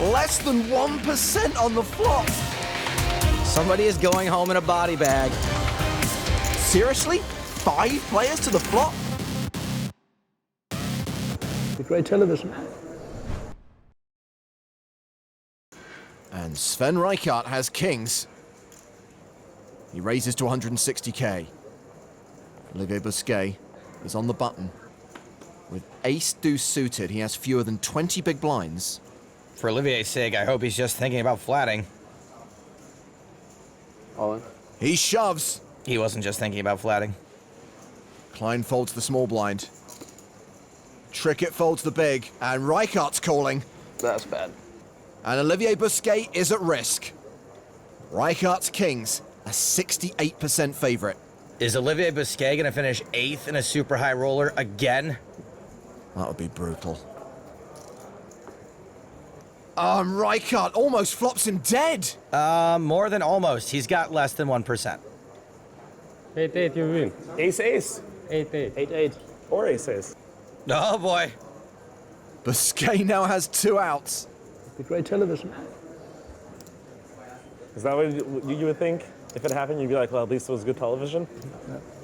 Less than 1% on the flop. Somebody is going home in a body bag. Seriously? 5 players to the flop? Great television. And Sven Reichhardt has kings. He raises to 160k. Olivier Busquet is on the button. With ace-deuce suited, he has fewer than 20 big blinds. For Olivier's sake, I hope he's just thinking about flatting. All in. He shoves. He wasn't just thinking about flatting. Klein folds the small blind. Trickett folds the big, and Reichhardt's calling. That's bad. And Olivier Busquet is at risk. Reichhardt's kings, a 68% favorite. Is Olivier Busquet going to finish 8th in a super high roller again? That would be brutal. Reichhardt almost flops him dead. More than almost. He's got less than 1%. 8-8, you win. Ace-ace. 8-8. 8-8. Or ace-ace. Oh boy. Busquet now has 2 outs. Great television. Is that what you would think? If it happened, you'd be like, well, at least it was good television?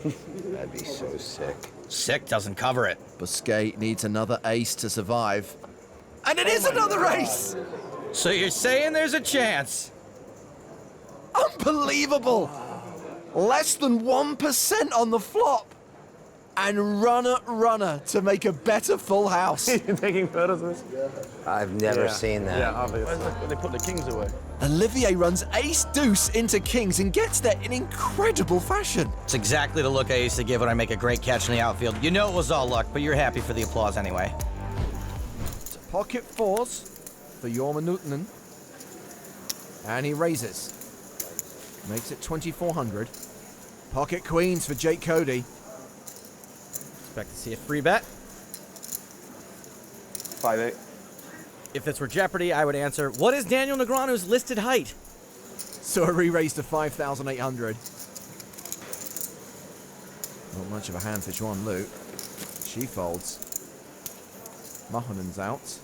That'd be so sick. Sick doesn't cover it. Busquet needs another ace to survive. And it is another ace! So you're saying there's a chance? Unbelievable! Less than 1% on the flop. And runner to make a better full house. You're taking photos of this? I've never seen that. Yeah, obviously. They put the kings away. Olivier runs ace-deuce into kings and gets there in incredible fashion. It's exactly the look I used to give when I make a great catch in the outfield. You know it was all luck, but you're happy for the applause anyway. Pocket 4s for Jorma Nuutinen. And he raises. Makes it 2,400. Pocket queens for Jake Cody. Expect to see a free bet. 5-8. If this were Jeopardy, I would answer, what is Daniel Negreanu's listed height? So a re-raise to 5,800. Not much of a hand for Xuan Lu. She folds. Mohanen's out,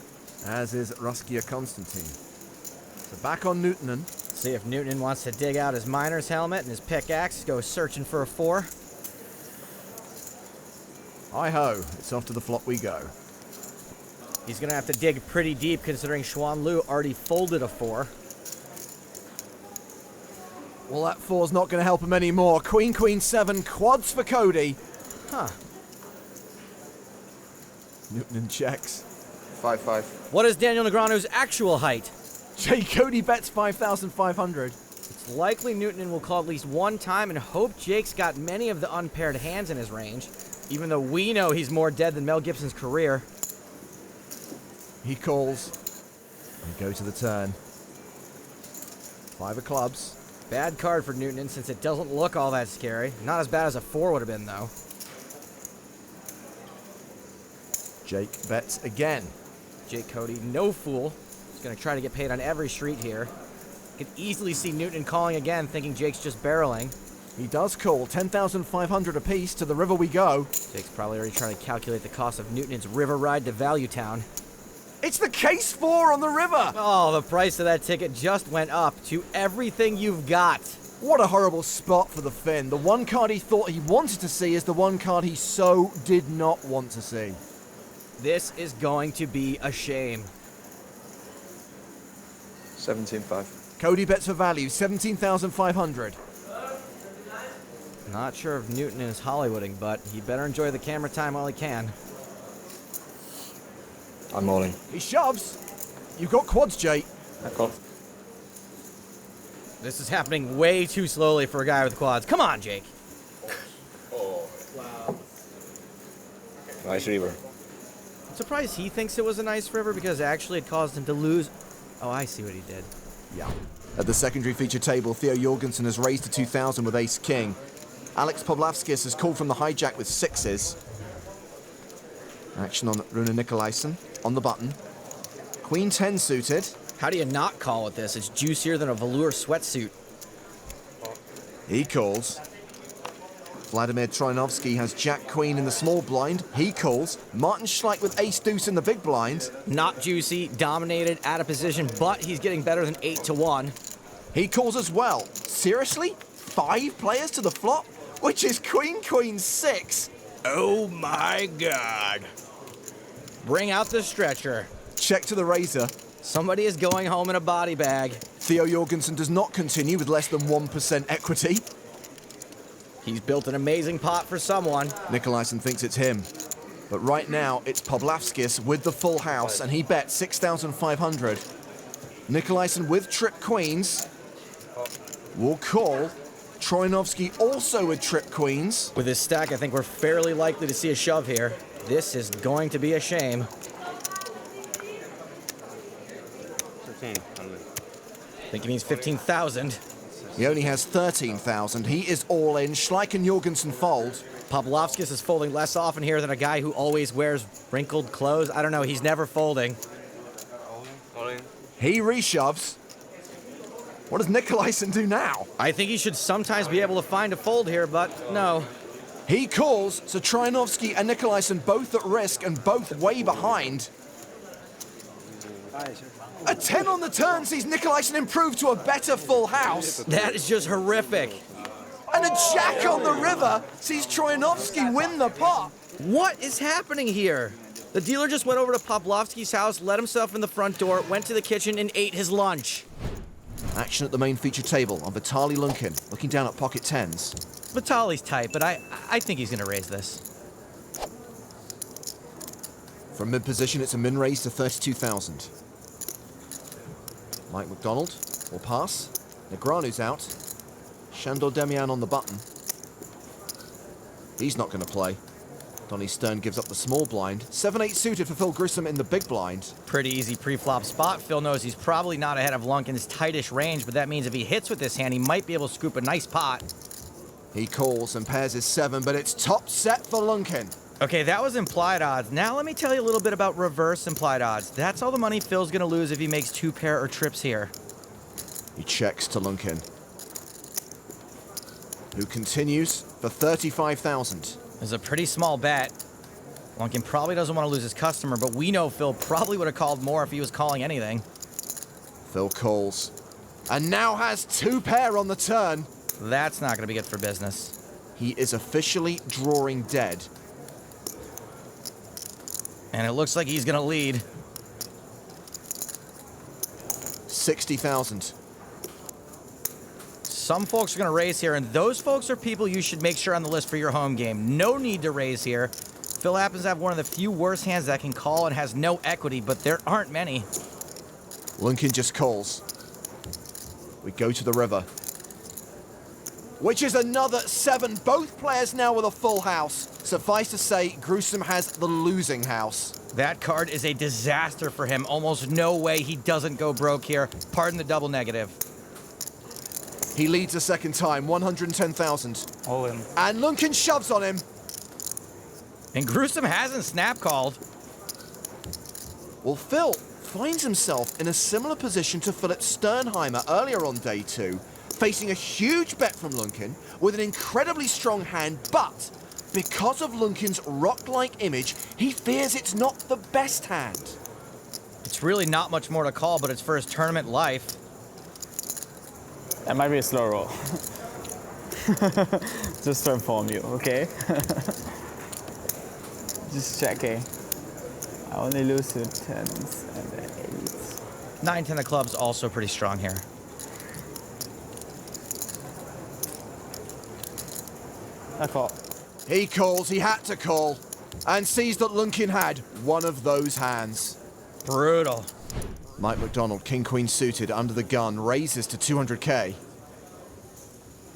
as is Ruskia Konstantin. So back on Nuutinen. See if Nuutinen wants to dig out his miner's helmet and his pickaxe, go searching for a 4. Hi-ho, it's off to the flop we go. He's going to have to dig pretty deep considering Xuan Lu already folded a 4. Well, that 4's not going to help him anymore. Queen, queen, 7, quads for Cody. Huh. Nuutinen checks. 5-5. What is Daniel Negreanu's actual height? Jake Cody bets 5,500. It's likely Nuutinen will call at least one time and hope Jake's got many of the unpaired hands in his range, even though we know he's more dead than Mel Gibson's career. He calls. And go to the turn. 5 of clubs. Bad card for Nuutinen since it doesn't look all that scary. Not as bad as a 4 would have been, though. Jake bets again. Jake Cody, no fool. He's going to try to get paid on every street here. Could easily see Nuutinen calling again, thinking Jake's just barreling. He does call. 10,500 apiece. To the river we go. Jake's probably already trying to calculate the cost of Nuutinen's river ride to Value Town. It's the case 4 on the river. Oh, the price of that ticket just went up to everything you've got. What a horrible spot for the Finn. The one card he thought he wanted to see is the one card he so did not want to see. This is going to be a shame. 17-5. Cody bets for value. 17,500. Not sure if Nuutinen is Hollywooding, but he better enjoy the camera time while he can. I'm all in. He shoves. You've got quads, Jake. I call. This is happening way too slowly for a guy with quads. Come on, Jake. Nice river. I'm surprised he thinks it was a nice river because actually it caused him to lose. Oh, I see what he did. Yeah. At the secondary feature table, Theo Jorgensen has raised to 2,000 with ace-king. Alex Pavlovskis has called from the hijack with 6s. Action on Rune Nikolaisen on the button. Queen 10 suited. How do you not call with this? It's juicier than a velour sweatsuit. He calls. Vladimir Troinovsky has Jack Queen in the small blind. He calls. Martin Schleich with Ace Deuce in the big blind. Not juicy, dominated, out of position, but he's getting better than 8-1. He calls as well. Seriously? 5 players to the flop? Which is Queen 6. Oh my God. Bring out the stretcher. Check to the razor. Somebody is going home in a body bag. Theo Jorgensen does not continue with less than 1% equity. He's built an amazing pot for someone. Nikolaisen thinks it's him. But right now, it's Pavlovskis with the full house, and he bets 6,500. Nikolaisen with trip queens will call. Troinovsky also with trip queens. With his stack, I think we're fairly likely to see a shove here. This is going to be a shame. 15. I think he means 15,000. He only has 13,000. He is all in. Schleich and Jorgensen fold. Pavlovskis is folding less often here than a guy who always wears wrinkled clothes. I don't know, he's never folding. All in. He reshoves. What does Nikolaisen do now? I think he should sometimes be able to find a fold here, but no. He calls, so Troinovsky and Nikolaisen both at risk and both way behind. A 10 on the turn sees Nikolaisen improve to a better full house. That is just horrific. And a jack on the river sees Troinovsky win the pot. What is happening here? The dealer just went over to Pavlovsky's house, let himself in the front door, went to the kitchen, and ate his lunch. Action at the main feature table on Vitaly Lunkin, looking down at pocket 10s. Vitaly's tight, but I think he's going to raise this. From mid-position, it's a min raise to 32,000. Mike McDonald will pass. Negreanu's out. Shandor Demian on the button. He's not going to play. Donnie Stern gives up the small blind. 7-8 suited for Phil Gruissem in the big blind. Pretty easy pre-flop spot. Phil knows he's probably not ahead of Lunkin's tightish range, but that means if he hits with this hand, he might be able to scoop a nice pot. He calls and pairs his 7, but it's top set for Lunkin. Okay, that was implied odds. Now let me tell you a little bit about reverse implied odds. That's all the money Phil's going to lose if he makes 2 pair or trips here. He checks to Lunkin, who continues for 35,000. It's a pretty small bet. Lunkin probably doesn't want to lose his customer, but we know Phil probably would have called more if he was calling anything. Phil calls, and now has 2 pair on the turn. That's not going to be good for business. He is officially drawing dead. And it looks like he's going to lead. 60,000. Some folks are going to raise here, and those folks are people you should make sure on the list for your home game. No need to raise here. Phil happens to have one of the few worst hands that can call and has no equity, but there aren't many. Lunkin just calls. We go to the river, which is another 7. Both players now with a full house. Suffice to say, Gruissem has the losing house. That card is a disaster for him. Almost no way he doesn't go broke here. Pardon the double negative. He leads a second time, 110,000. All in. And Lunkin shoves on him. And Gruissem hasn't snap called. Well, Phil finds himself in a similar position to Philip Sternheimer earlier on day 2, facing a huge bet from Lunkin with an incredibly strong hand, but because of Lunkin's rock-like image, he fears it's not the best hand. It's really not much more to call, but it's for his tournament life. That might be a slow roll. Just to inform you, okay? Just checking. I only lose to 10s and the 8s. 9-10 of clubs also pretty strong here. I call. He calls, he had to call, and sees that Lunkin had one of those hands. Brutal. Mike McDonald, king-queen suited, under the gun, raises to 200k.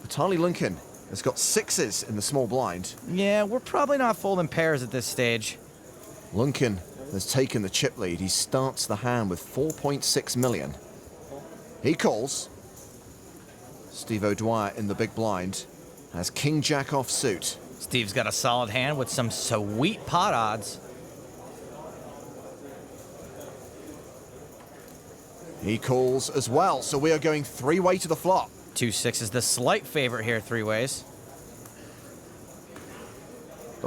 Vitaly Lunkin has got 6s in the small blind. Yeah, we're probably not folding pairs at this stage. Lunkin has taken the chip lead. He starts the hand with 4.6 million. He calls. Steve O'Dwyer in the big blind has king-jack offsuit. Steve's got a solid hand with some sweet pot odds. He calls as well, so we are going 3-way to the flop. 2-6 is the slight favorite here, 3 ways.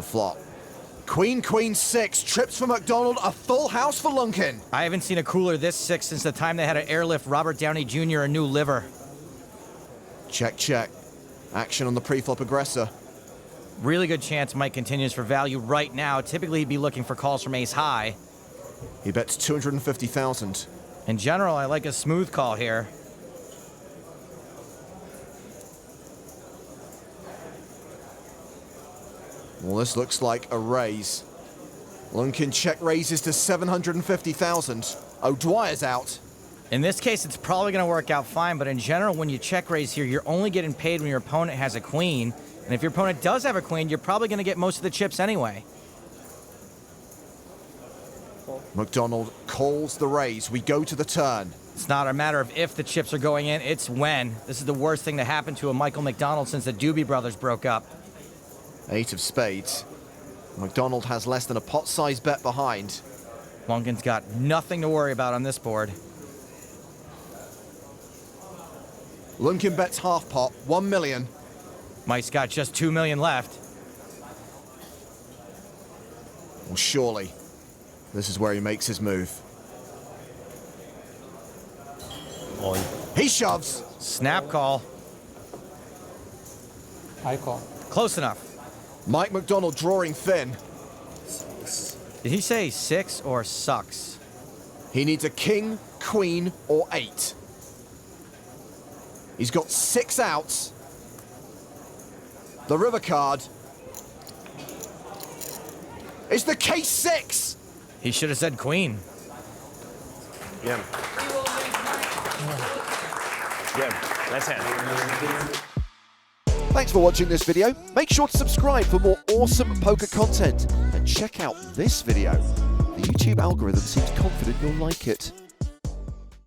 The flop. Queen, queen, six. Trips for McDonald. A full house for Lunkin. I haven't seen a cooler this sick since the time they had to airlift Robert Downey Jr. a new liver. Check, check. Action on the pre-flop aggressor. Really good chance Mike continues for value right now. Typically, he'd be looking for calls from ace high. He bets 250,000. In general, I like a smooth call here. Well, this looks like a raise. Lunkin check raises to 750,000. O'Dwyer's out. In this case, it's probably going to work out fine, but in general, when you check raise here, you're only getting paid when your opponent has a queen. And if your opponent does have a queen, you're probably going to get most of the chips anyway. McDonald calls the raise. We go to the turn. It's not a matter of if the chips are going in, it's when. This is the worst thing to happen to a Michael McDonald since the Doobie Brothers broke up. 8 of spades. McDonald has less than a pot-sized bet behind. Lunkin's got nothing to worry about on this board. Lunkin bets half pot, 1 million. Mike's got just 2 million left. Well, surely, this is where he makes his move. All in. He shoves. Snap call. High call. Close enough. Mike McDonald drawing thin. Did he say 6 or sucks? He needs a king, queen, or 8. He's got 6 outs. The river card is the case 6. He should have said queen. Yeah. Yeah. Nice hand. Thanks for watching this video. Make sure to subscribe for more awesome poker content. And check out this video. The YouTube algorithm seems confident you'll like it.